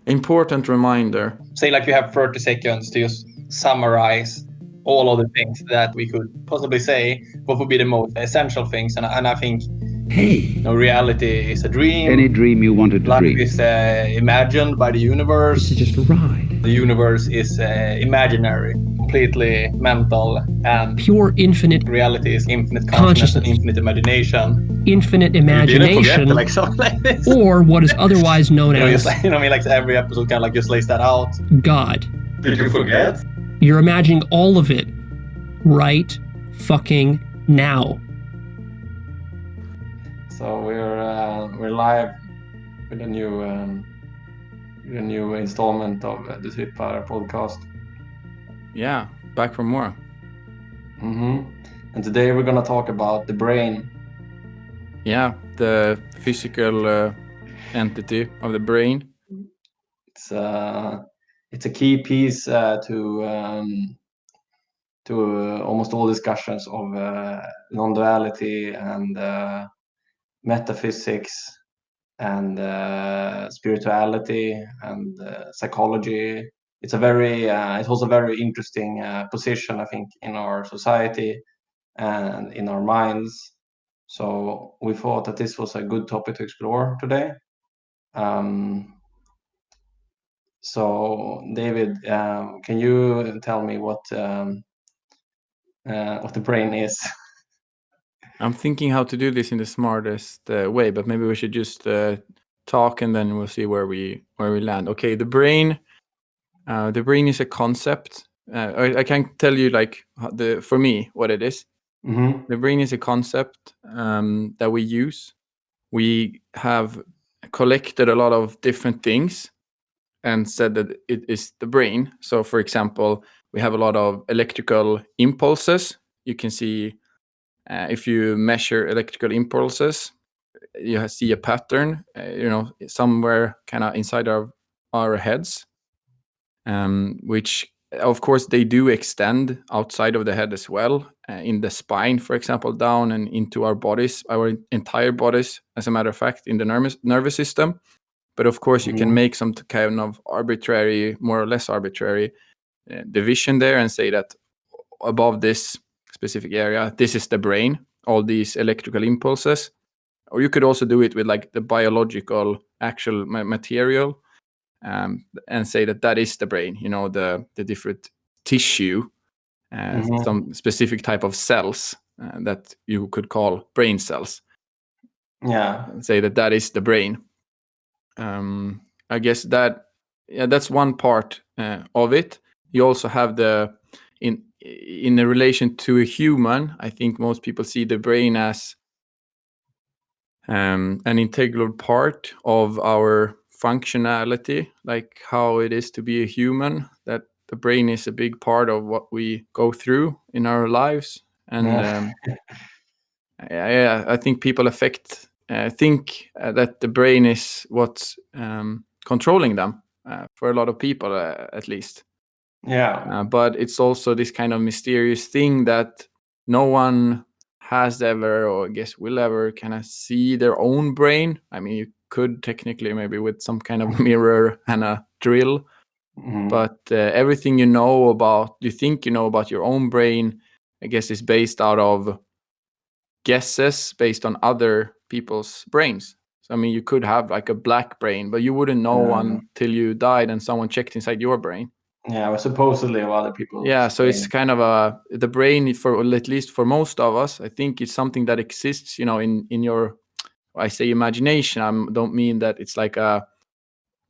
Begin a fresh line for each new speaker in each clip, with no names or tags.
Important reminder.
Say like you have 30 seconds to just summarize all of the things that we could possibly say. What would be the most essential things? And I think,
Hey,
reality is a dream.
any dream you wanted to
Life
dream.
is imagined by the universe.
This is just a ride.
The universe is imaginary, completely mental, and
Pure infinite
reality is infinite consciousness and infinite imagination.
Infinite
You didn't forget
imagination,
like something like this.
or what is otherwise known
Just
as
like, I mean, like every episode kind of like just lays that out.
God.
Did you forget?
You're imagining all of it right fucking now.
So we're live with a new installment of the Dutrippar podcast.
Yeah, back for more.
And today we're gonna talk about the brain.
Yeah, the physical entity of the brain.
It's a key piece to almost all discussions of non-duality and metaphysics and spirituality and psychology. It's also a very interesting position, I think, in our society and in our minds. So we thought that this was a good topic to explore today. So David, can you tell me what the brain is?
I'm thinking how to do this in the smartest way, but maybe we should just talk and then we'll see where we land. Okay, the brain is a concept. I can't tell you like for me what it is.
Mm-hmm.
The brain is a concept that we use. We have collected a lot of different things and said that it is the brain. So, for example, we have a lot of electrical impulses. You can see if you measure electrical impulses, you see a pattern, somewhere kind of inside our heads, which of course they do extend outside of the head as well, in the spine, for example, down and into our bodies, our entire bodies, as a matter of fact, in the nervous system. But of course, you can make some kind of arbitrary, more or less arbitrary division there and say that above this specific area, this is the brain, all these electrical impulses. Or you could also do it with like the biological actual material, and say that is the brain, the different tissue, some specific type of cells that you could call brain cells.
Yeah.
Say that is the brain. I guess that's one part of it. You also have in a relation to a human, I think most people see the brain as an integral part of our functionality, like how it is to be a human, that the brain is a big part of what we go through in our lives. And I think people think that the brain is what's controlling them, for a lot of people, at least.
Yeah.
But it's also this kind of mysterious thing that no one has ever, or I guess will ever, kind of see their own brain. I mean, you could technically maybe with some kind of mirror and a drill, but everything you think you know about your own brain, I guess, is based out of guesses based on other people's brains. So, I mean, you could have like a black brain, but you wouldn't know until you died and someone checked inside your brain.
Yeah, well, supposedly of other people.
Yeah, so it's kind of the brain, for at least for most of us, I think it's something that exists, in your, I say imagination. I don't mean that it's like a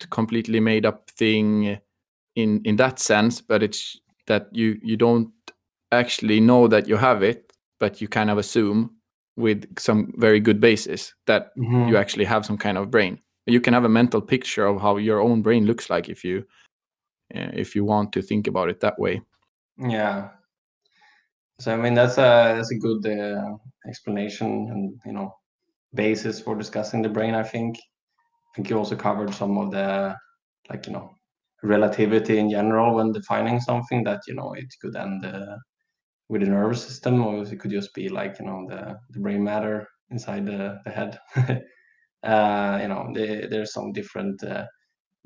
completely made up thing in that sense, but it's that you don't actually know that you have it, but you kind of assume with some very good basis that you actually have some kind of brain. You can have a mental picture of how your own brain looks like if you want to think about it that way.
Yeah. So I mean that's a good explanation and basis for discussing the brain. I think you also covered some of the relativity in general when defining something, that it could end with the nervous system, or it could just be like the brain matter inside the head. There's some different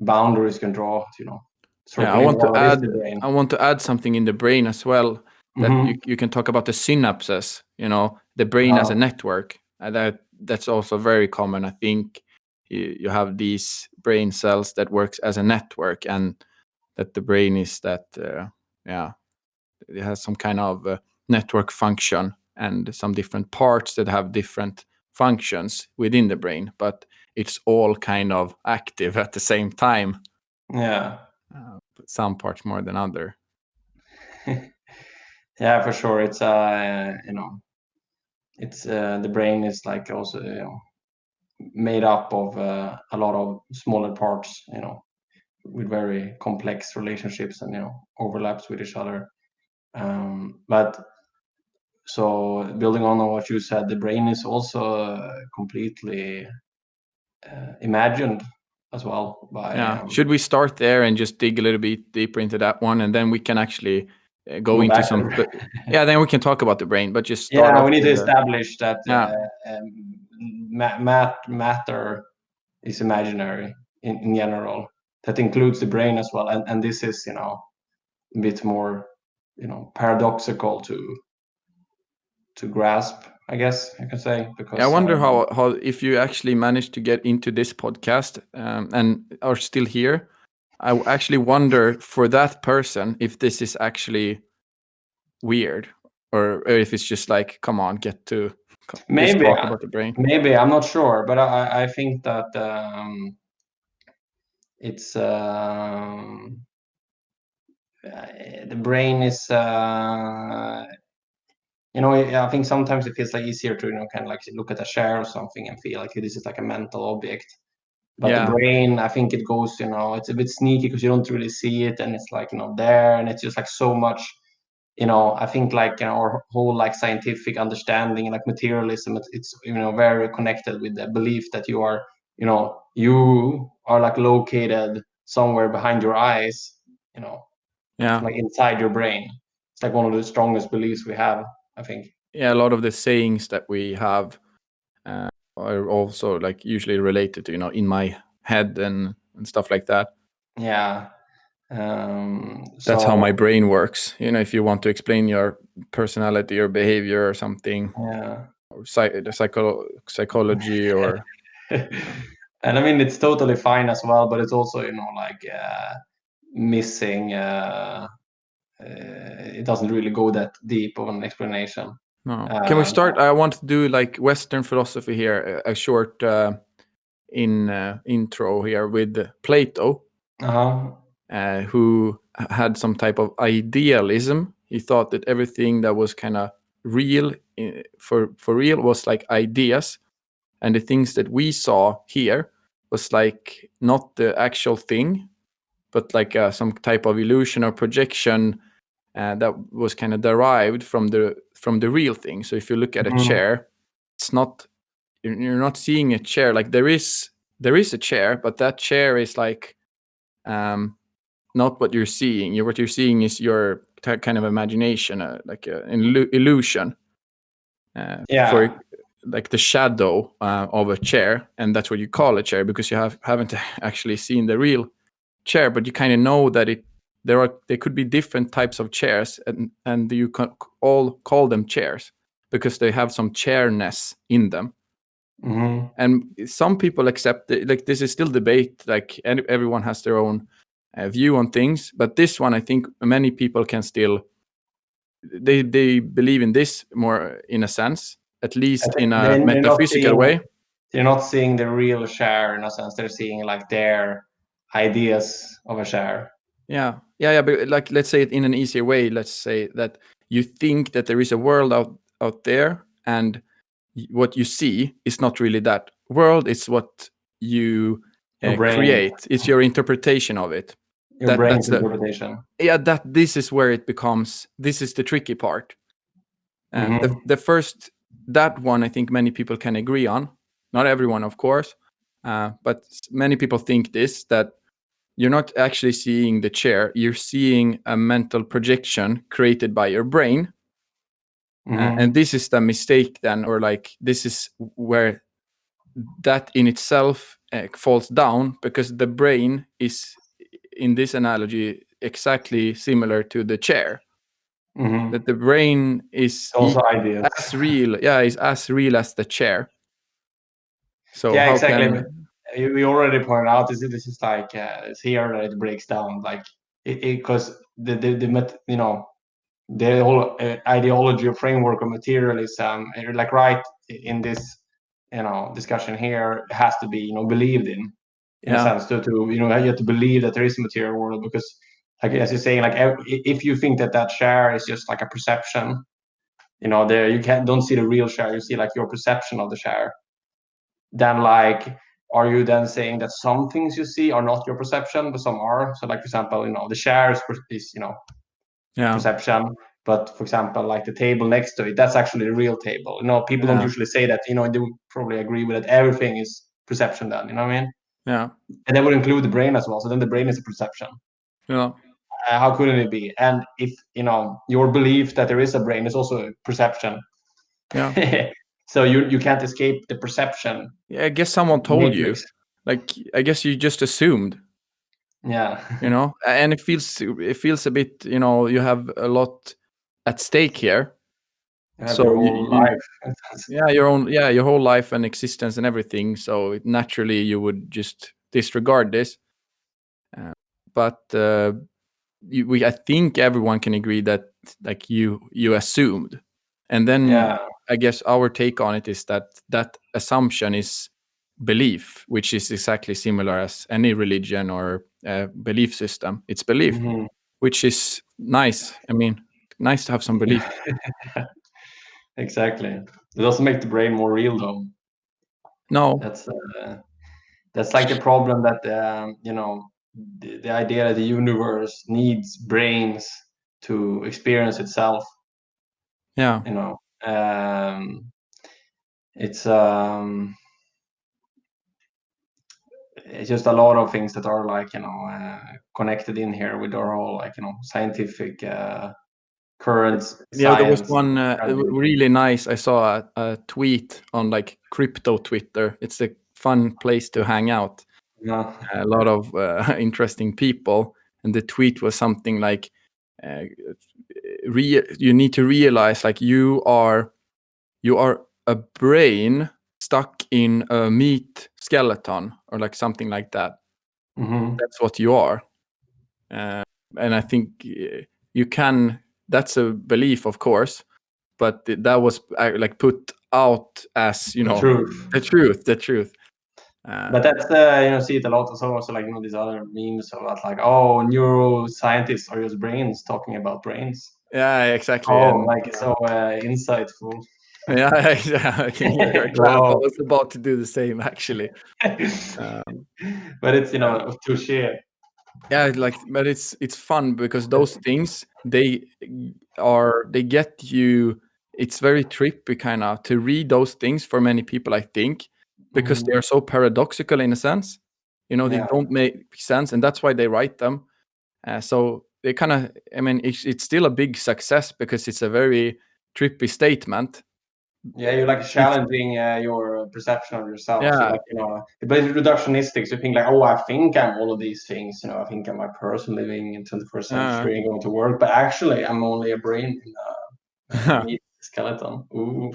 boundaries can draw,
Yeah,
circling what is the brain.
I want to add something in the brain as well, that
Mhm.
you can talk about the synapses, the brain as a network. That's also very common. I think you have these brain cells that works as a network, and that the brain is that it has some kind of network function, and some different parts that have different functions within the brain, but it's all kind of active at the same time.
Yeah.
Some parts more than other.
Yeah, for sure. It's it's the brain is like also made up of a lot of smaller parts, with very complex relationships and overlaps with each other. But so building on what you said, the brain is also completely imagined as well by
Should we start there and just dig a little bit deeper into that one, and then we can actually go into
back
some
to
yeah, then we can talk about the brain, but just start
yeah,
off
we need to
with
establish that
yeah.
Matter is imaginary in general. That includes the brain as well, and this is a bit more paradoxical to grasp, I guess I can say, because
I wonder how if you actually managed to get into this podcast and are still here. I actually wonder for that person if this is actually weird, or if it's just like, come on, just
maybe
talk about the brain.
maybe I'm not sure, but I think that it's the brain is I think sometimes it feels like easier to kind of like look at a chair or something and feel like this is like a mental object. But the brain, I think it goes, it's a bit sneaky because you don't really see it, and it's like there, and it's just like so much. I think like our whole like scientific understanding and like materialism, it's very connected with the belief that you are like located somewhere behind your eyes, like inside your brain. It's like one of the strongest beliefs we have, I think.
Yeah, a lot of the sayings that we have are also like usually related to in my head and stuff like that.
Yeah.
That's how my brain works. If you want to explain your personality or behavior or something,
yeah.
or psychology or
and I mean it's totally fine as well, but it's also like missing. It doesn't really go that deep of an explanation.
no. Can we start? I want to do like Western philosophy here, a short intro here with Plato. Who had some type of idealism. He thought that everything that was kind of real for real was like ideas, and the things that we saw here was like not the actual thing, but like some type of illusion or projection that was kind of derived from the real thing. So if you look at a chair, it's not, you're not seeing a chair. Like there is a chair, but that chair is like not what you're seeing. What you're seeing is your kind of imagination, like an illusion. For like the shadow of a chair, and that's what you call a chair because you haven't actually seen the real chair, but you kind of know that there could be different types of chairs, and you can all call them chairs because they have some chairness in them. And some people accept it, like this is still debate, like everyone has their own view on things, but this one I think many people can still they believe in this more in a sense, at least in a metaphysical way.
They're not seeing the real share in a sense. They're seeing like their ideas of a share.
Yeah, but like let's say it in an easier way. Let's say that you think that there is a world out there, and what you see is not really that world. It's what you create. It's your interpretation of it.
Your brain's interpretation.
That this is where it becomes. This is the tricky part. The first, that one I think many people can agree on. Not everyone, of course, but many people think this, that you're not actually seeing the chair. You're seeing a mental projection created by your brain. And this is the mistake then, or like this is where that in itself falls down, because the brain is, in this analogy, exactly similar to the chair.
Mhm.
That the brain is
Also ideas.
as real, is as real as the chair. So
Yeah,
how
exactly.
can
We already pointed out this is like it's here that it breaks down, like because the whole ideology or framework of materialism, like right in this discussion here, has to be believed in a sense to you have to believe that there is a material world, because like as you're saying, like if you think that share is just like a perception, there you don't see the real share, you see like your perception of the share, then like are you then saying that some things you see are not your perception but some are? So like for example, the share is perception, but for example like the table next to it, that's actually the real table. People don't usually say that. They would probably agree with that everything is perception then, you know what I mean?
Yeah.
And that would include the brain as well, so then the brain is a perception.
Yeah.
How couldn't it be? And if your belief that there is a brain is also a perception.
Yeah.
So you can't escape the perception.
Yeah, I guess someone told
matrix.
you. Like, I guess you just assumed.
Yeah.
And it feels a bit, you have a lot at stake here.
You have your whole life.
Your whole life and existence and everything. So naturally you would just disregard this. But I think everyone can agree that like you assumed, and then I guess our take on it is that assumption is belief, which is exactly similar as any religion or belief system. It's belief, which is nice. I mean, nice to have some belief.
Exactly. It doesn't make the brain more real, though.
No.
That's like the problem that the idea that the universe needs brains to experience itself.
Yeah.
It's just a lot of things that are like connected in here with our whole like scientific current science.
There was one really nice. I saw a tweet on like crypto Twitter. It's a fun place to hang out.
Yeah.
A lot of interesting people, and the tweet was something like, "You need to realize like you are a brain stuck in a meat skeleton," or like something like that.
Mm-hmm.
That's what you are, and I think you can. That's a belief, of course, but that was like put out as the truth.
But that's see it a lot. Also like these other memes about like, oh, neuroscientists are just brains talking about brains.
Yeah, exactly.
Oh,
And,
like so insightful.
Yeah, I can hear your clap. I was about to do the same, actually.
But it's touche.
Yeah, but it's fun because those things they get you. It's very trippy kind of to read those things for many people, I think, because they are so paradoxical in a sense. They don't make sense, and that's why they write them. So they kind of, I mean, it's still a big success because it's a very trippy statement.
Yeah, you're like challenging your perception of yourself.
Yeah.
So like but it's reductionistic. So you think like, oh, I think I'm all of these things. I think I'm a person living in 21st century and going to work, but actually I'm only a brain in a meat skeleton. Ooh.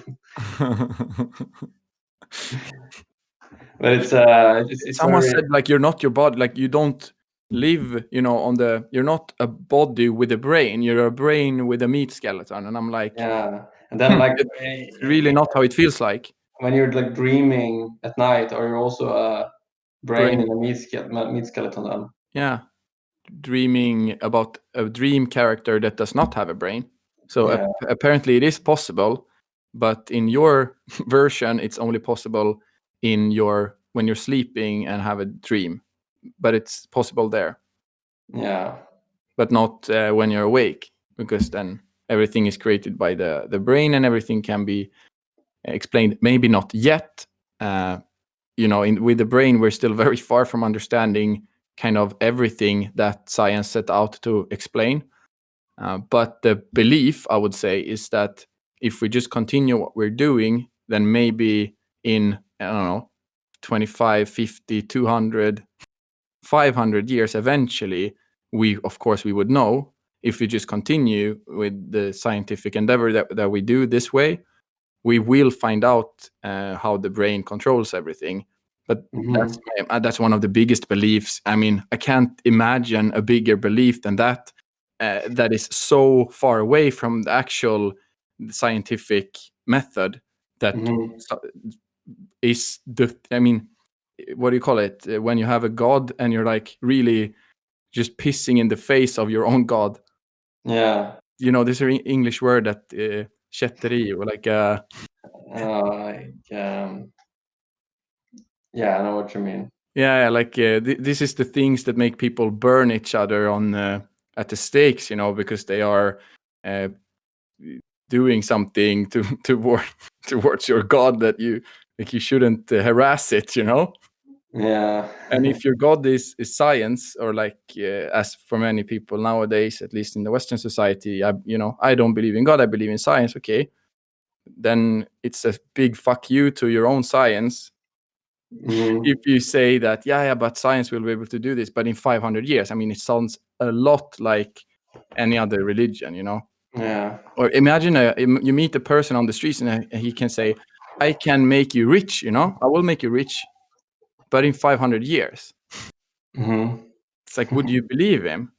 But it's
someone
very...
said like you're not your body, like you don't live you're not a body with a brain, you're a brain with a meat skeleton, and I'm like,
yeah. And then like
it's really not how it feels like
when you're like dreaming at night, or you're also a brain in a meat skeleton then.
Yeah, dreaming about a dream character that does not have a brain. So apparently it is possible, but in your version it's only possible when you're sleeping and have a dream, but it's possible there.
Yeah.
But not when you're awake, because then everything is created by the brain and everything can be explained. Maybe not yet. With the brain, we're still very far from understanding kind of everything that science set out to explain. But the belief, I would say, is that if we just continue what we're doing, then maybe in, I don't know, 25, 50, 200, 500 years, eventually, we would know if we just continue with the scientific endeavor that we do this way. We will find out how the brain controls everything. But that's one of the biggest beliefs. I mean, I can't imagine a bigger belief than that. That is so far away from the actual scientific method. That is the. I mean, what do you call it? When you have a god and you're like really just pissing in the face of your own god.
Yeah.
You know, there's an English word that kätteri, or like
yeah, I know what you mean.
Yeah, like this is the things that make people burn each other on at the stakes, you know, because they are doing something towards your god that you shouldn't harass it, you know.
Yeah.
And if your god is science, or like as for many people nowadays, at least in the Western society, I don't believe in God, I believe in science. Okay, then it's a big fuck you to your own science. If you say that, but science will be able to do this, but in 500 years, I mean, it sounds a lot like any other religion, you know.
Yeah.
Or imagine you meet a person on the streets and he can say, I can make you rich, you know, I will make you rich, but in 500 years. It's like, would you believe him?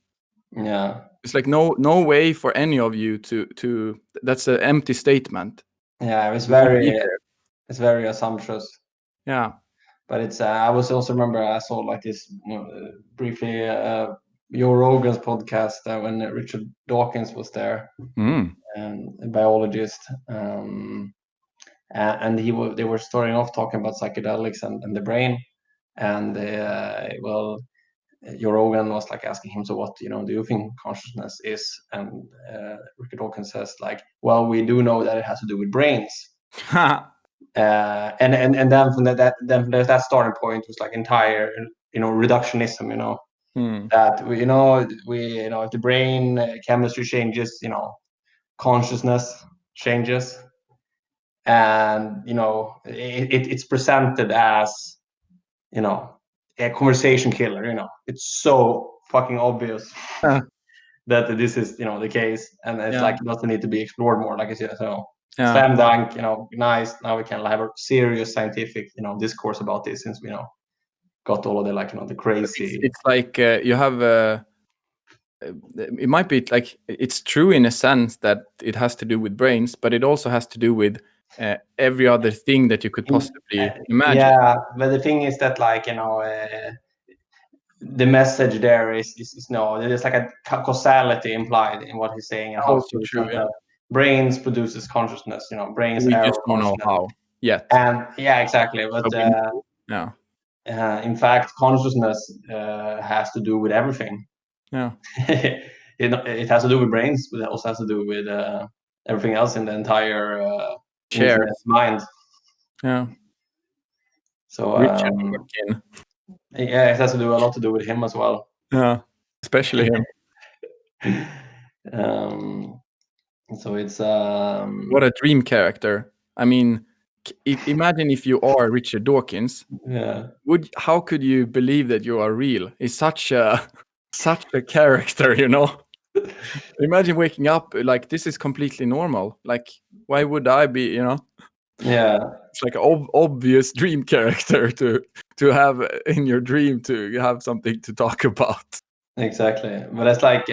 Yeah.
It's like no way for any of you to that's an empty statement.
Yeah, it's very assumptuous.
Yeah.
But it's I was also remember I saw like this briefly Joe Rogan's podcast when Richard Dawkins was there, a biologist, and they were starting off talking about psychedelics and the brain, and Joe Rogan was like asking him, so what do you think consciousness is? And Richard Dawkins says like, well, we do know that it has to do with brains. And then from that starting point was like entire reductionism, that if the brain chemistry changes, consciousness changes, and it's presented as a conversation killer. It's so fucking obvious that this is the case, and it's like it doesn't need to be explored more, like I said. So slam dunk, nice. Now we can have a serious scientific discourse about this, since we got all of the the crazy.
It's like you have it might be like it's true in a sense that it has to do with brains, but it also has to do with every other thing that you could possibly imagine.
Yeah, but the thing is that the message there is no, there's like a causality implied in what he's saying, and how
Also true, yeah.
brains produces consciousness, brains
We
error
just don't know how yet.
And yeah, exactly. But in fact, consciousness has to do with everything.
Yeah.
It has to do with brains, but it also has to do with everything else in the entire mind.
Yeah.
So yeah, it has to do a lot to do with him as well.
Yeah, especially him.
So it's
what a dream character. I mean, imagine if you are Richard Dawkins.
Yeah.
How could you believe that you are real? He's such a character, you know. Imagine waking up like this is completely normal. Like, why would I be, you know?
Yeah.
It's like an obvious dream character to have in your dream, to have something to talk about.
Exactly. But it's like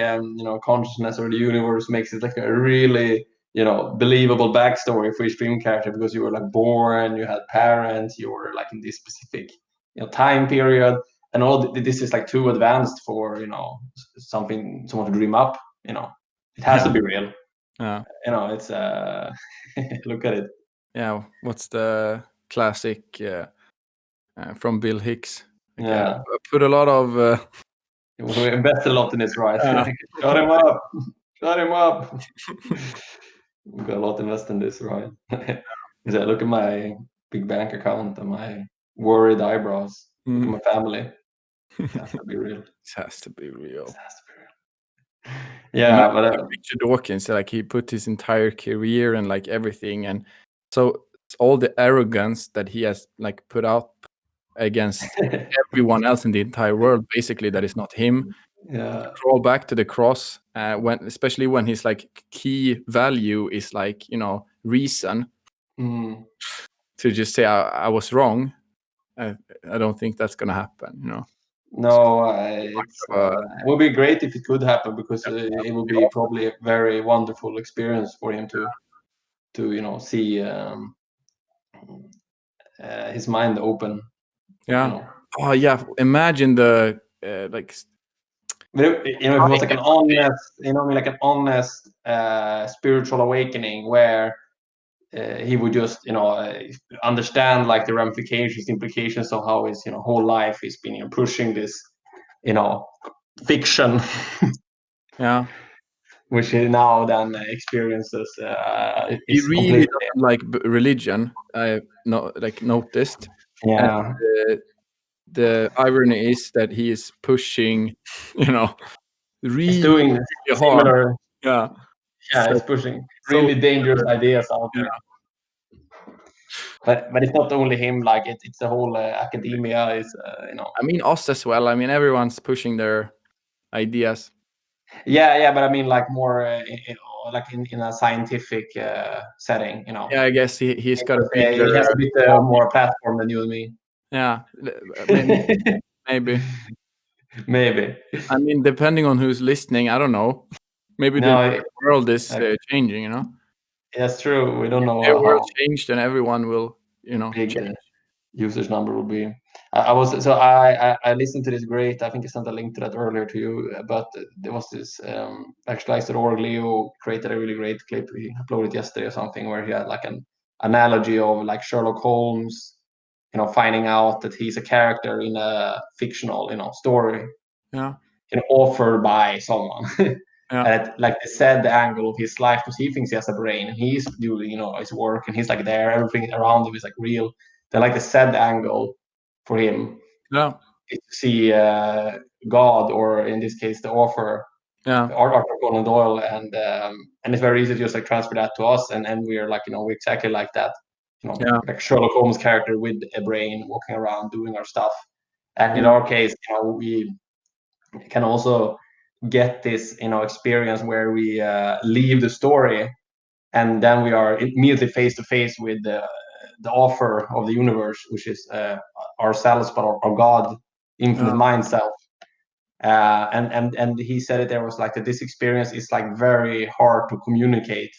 consciousness or the universe makes it like a really believable backstory for each dream character, because you were like born, you had parents, you were like in this specific time period, and all this is like too advanced for someone to dream up. It has to be real.
Yeah.
It's look at it.
Yeah. What's the classic from Bill Hicks? Like,
yeah.
Put a lot of.
We invest a lot in this, right? Shut him up! Shut him up! We've got a lot to invest in this, right? Look at my big bank account and my worried eyebrows. Look at my family. It has to be real.
It has to be real.
Yeah, but
Richard Dawkins, like he put his entire career and like everything, and so all the arrogance that he has like put out against everyone else in the entire world, basically, that is not him.
Yeah.
Crawl back to the cross, especially when his like key value is like, reason,
Mm.
to just say I was wrong. I don't think that's gonna happen.
No, it
Uh,
would be great if it could happen, because it would be probably a very wonderful experience for him to see his mind open.
Yeah. Oh yeah. Imagine the like.
But if it was like an honest, like an honest spiritual awakening, where he would just, understand like the ramifications, implications of how his, whole life has been pushing this, fiction,
Yeah.
which he now then experiences.
He
Is
really
completely,
doesn't like religion. I noticed. And
yeah.
the irony is that he is pushing,
He's
really
doing
hard.
similar.
Yeah.
Yeah,
So-
he's pushing really dangerous ideas out there. But it's not only him. Like it's the whole academia is,
I mean, us as well. I mean, everyone's pushing their ideas.
Yeah, but I mean, like more like in a scientific setting,
Yeah, I guess he's got a
He
bigger.
has a bit more platform than you and me.
Yeah, maybe.
Maybe.
I mean, depending on who's listening, I don't know. Maybe
No,
the world is changing.
that's true. We don't know
If the world
how
changed, then everyone will,
big
change.
the users number will be. I listened to this great. I think I sent a link to that earlier to you. But there was this actualized.org. Leo created a really great clip. He uploaded yesterday or something, where he had like an analogy of like Sherlock Holmes, finding out that he's a character in a fictional, story,
Yeah.
offered by someone.
Yeah.
And like they said, the angle of his life, because he thinks he has a brain and he's doing, his work, and he's like there, everything around him is like real. Then like the said angle for him
Yeah.
is to see God, or in this case the author,
Yeah.
Arthur Conan Doyle, and it's very easy to just like transfer that to us, and we're like, we're exactly like that,
Yeah.
like Sherlock Holmes character with a brain, walking around doing our stuff. And in
Yeah.
our case, we can also get this, experience where we leave the story, and then we are immediately face to face with the author of the universe, which is ourselves, but our God, infinite mind self. And he said it there was like that this experience is like very hard to communicate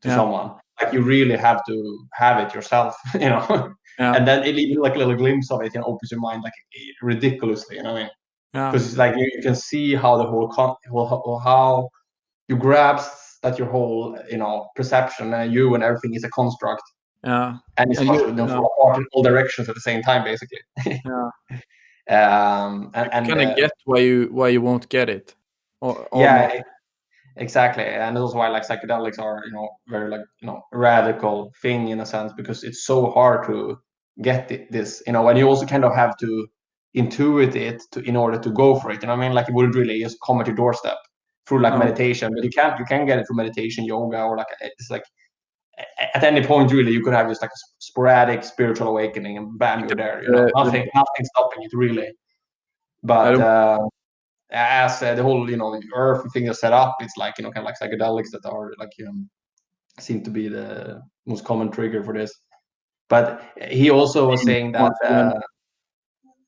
to someone. Like you really have to have it yourself, and then it even like a little glimpse of it, opens your mind like ridiculously, you know what I mean? Because it's like you can see how the whole how you grasp that your whole perception and you and everything is a construct.
Yeah.
And it's hard to fall apart in all directions at the same time, basically.
Yeah.
And
kind of get why you won't get it.
Yeah, exactly. And that's why like psychedelics are very like radical thing in a sense, because it's so hard to get this, and you also kind of have to intuit it in order to go for it. You know what I mean? Like it wouldn't really just come at your doorstep through like meditation, but you can get it through meditation, yoga, or like it's like at any point really you could have just like a sporadic spiritual awakening, and bam, you're there. Nothing stopping it really. But as the whole earth thing is set up, it's like kind of like psychedelics that are like seem to be the most common trigger for this. But he also was saying that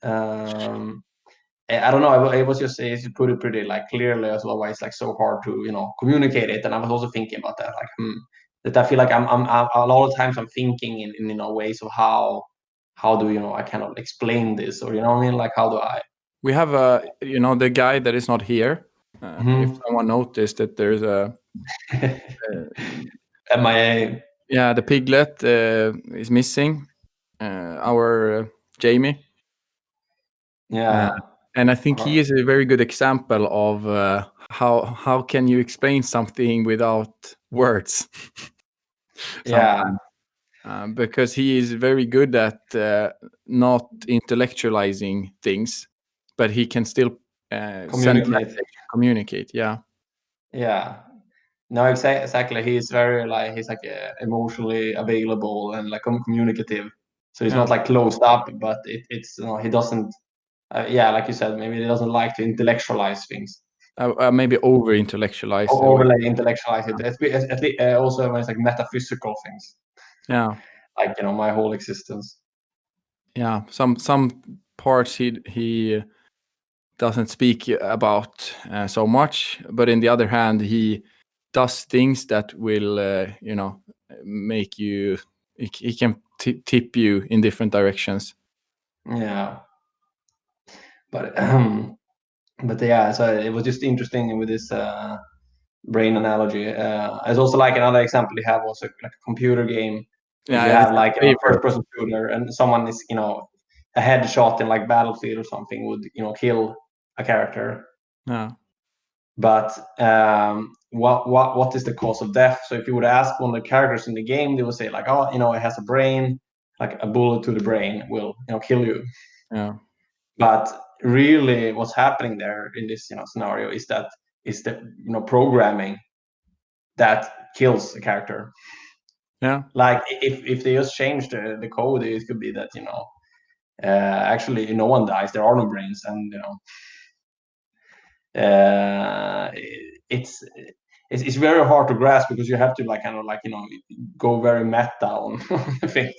I don't know, it was just he put it pretty like clearly as well, why it's like so hard to communicate it. And I was also thinking about that, like that I feel like I'm a lot of times I'm thinking in ways of how do I kind of explain this, or what I mean, like how do I.
We have the guy that is not here. If someone noticed that there's a
MIA.
Yeah, the piglet is missing. Our Jamie.
Yeah.
And I think he is a very good example of how can you explain something without words.
Yeah.
Because he is very good at not intellectualizing things, but he can still communicate. Yeah.
No, exactly. He's very like he's like emotionally available and like communicative. So it's not like closed up, but it's he doesn't. Like you said, maybe he doesn't like to intellectualize things.
Maybe over intellectualize.
Overlay intellectualize it. At least, also when it's like metaphysical things.
Yeah.
Like my whole existence.
Yeah. Some parts he doesn't speak about so much, but in the other hand, he does things that will make you. He can tip you in different directions.
Yeah. But yeah, so it was just interesting with this brain analogy. It's also like another example you have also like a computer game. If you have like a first-person shooter and someone is a headshot in like Battlefield or something would kill a character.
Yeah.
But what is the cause of death? So if you would ask one of the characters in the game, they would say like, oh, it has a brain, like a bullet to the brain will kill you.
Yeah.
But really, what's happening there in this scenario is that the programming that kills a character.
Yeah.
Like if they just change the code, it could be that actually no one dies. There are no brains, and it's very hard to grasp because you have to go very meta on things.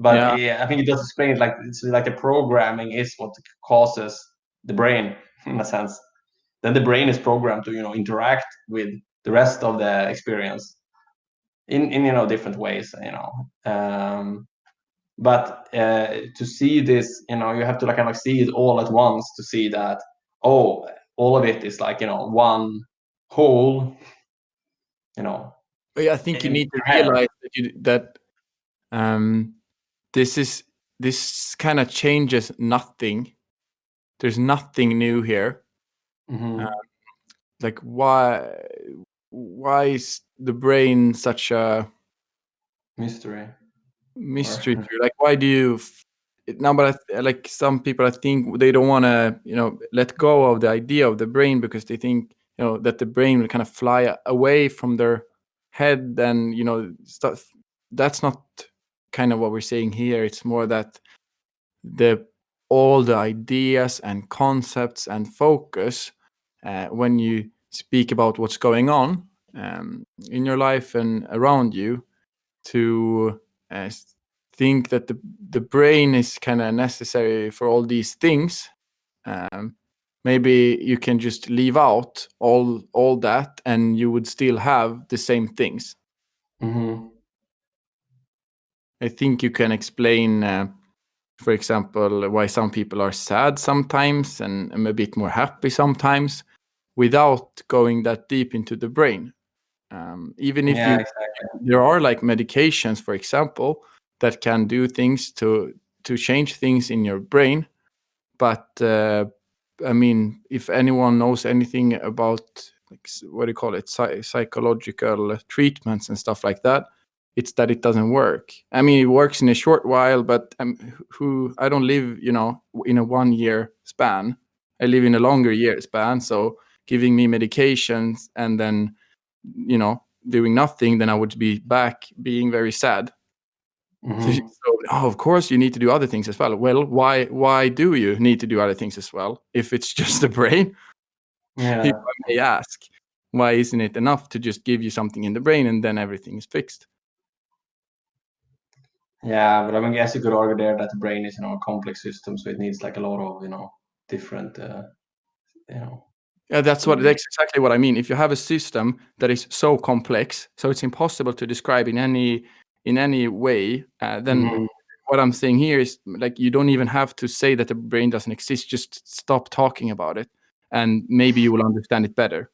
But I think it does explain it, like it's like the programming is what causes the brain in a sense. Then the brain is programmed to interact with the rest of the experience in different ways. But to see this, you have to see it all at once to see that all of it is one whole.
I think you need to realize that this kind of changes nothing. There's nothing new here.
Mm-hmm.
Like why is the brain such a
mystery
to you? Like why do you but like some people, I think they don't want to let go of the idea of the brain because they think that the brain will kind of fly away from their head and stuff. That's not kind of what we're saying here. It's more that all the ideas and concepts and focus when you speak about what's going on in your life and around you, to think that the brain is kind of necessary for all these things. Maybe you can just leave out all that and you would still have the same things.
Mm-hmm.
I think you can explain for example, why some people are sad sometimes and a bit more happy sometimes without going that deep into the brain. Even if there are like medications, for example, that can do things to change things in your brain. But I mean, if anyone knows anything about what do you call it, psychological treatments and stuff like that, it's that it doesn't work. I mean, it works in a short while, but I don't live, in a 1 year span. I live in a longer year span. So giving me medications and then, doing nothing, then I would be back being very sad.
Mm-hmm.
So, of course, you need to do other things as well. Well, why do you need to do other things as well if it's just the brain?
Yeah.
If I may ask, why isn't it enough to just give you something in the brain and then everything is fixed?
Yeah, but I guess you could argue there that the brain is a complex system, so it needs like a lot of different
Yeah, that's exactly what I mean. If you have a system that is so complex, so it's impossible to describe in any way, then what I'm saying here is like you don't even have to say that the brain doesn't exist. Just stop talking about it, and maybe you will understand it better.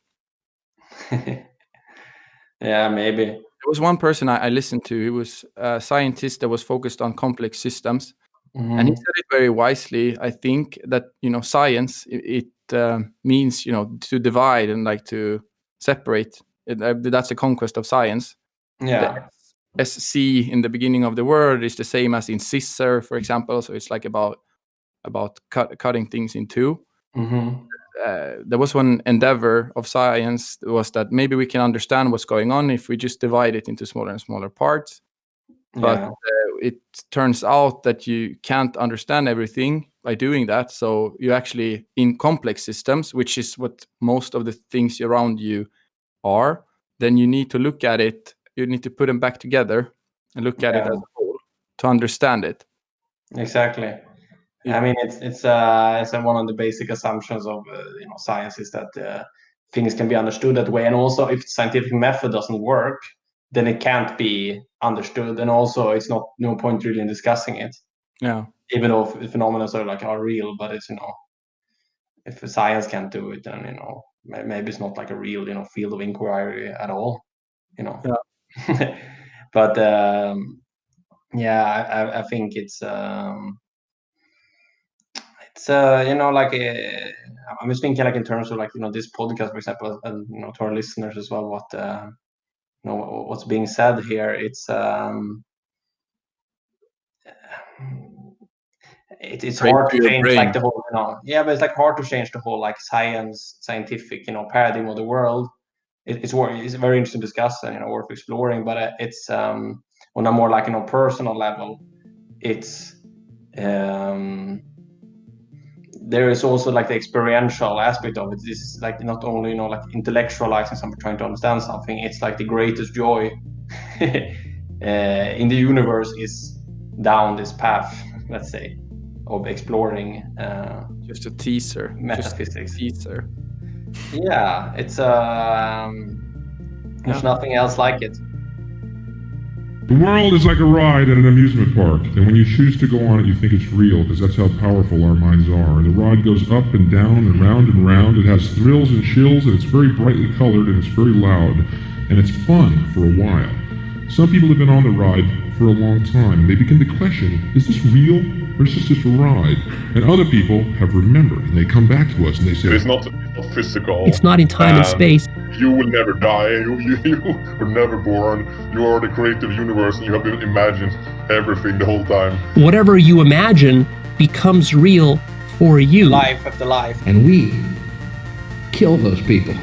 Yeah, maybe.
There was one person I listened to. He was a scientist that was focused on complex systems, and he said it very wisely. I think that science it means to divide and like to separate. That's a conquest of science.
Yeah.
The SC in the beginning of the word is the same as in scissor, for example. So it's like about cutting things in two. There was one endeavor of science was that maybe we can understand what's going on if we just divide it into smaller and smaller parts. But it turns out that you can't understand everything by doing that. So you actually, in complex systems, which is what most of the things around you are, then you need to look at it. You need to put them back together and look at it as a whole to understand it.
Exactly. I mean, it's one of the basic assumptions of science is that things can be understood that way, and also if scientific method doesn't work, then it can't be understood, and also it's no point really in discussing it.
Yeah.
Even though phenomena are real, but it's if science can't do it, then maybe it's not like a real field of inquiry at all.
Yeah.
But I think it's I'm just thinking in terms of this podcast, for example, and to our listeners as well, what what's being said here. It's it's hard to change the whole but it's hard to change the whole scientific paradigm of the world. It's a very interesting discussion, worth exploring, but it's on a more personal level. It's there is also the experiential aspect of it. This is not only intellectualizing something, trying to understand something. It's the greatest joy in the universe is down this path, let's say, of exploring
just a teaser
metaphysics.
Teaser.
Yeah, it's there's nothing else like it.
The world is like a ride at an amusement park, and when you choose to go on it, you think it's real, because that's how powerful our minds are. And the ride goes up and down and round and round. It has thrills and chills, and it's very brightly colored, and it's very loud, and it's fun for a while. Some people have been on the ride for a long time, and they begin to question, is this real, or is this just a ride? And other people have remembered, and they come back to us, and they say,
it's not physical.
It's not in time and space.
You will never die. You were never born. You are the creative universe, and you have imagined everything the whole time.
Whatever you imagine becomes real for you.
Life after life.
And we kill those people.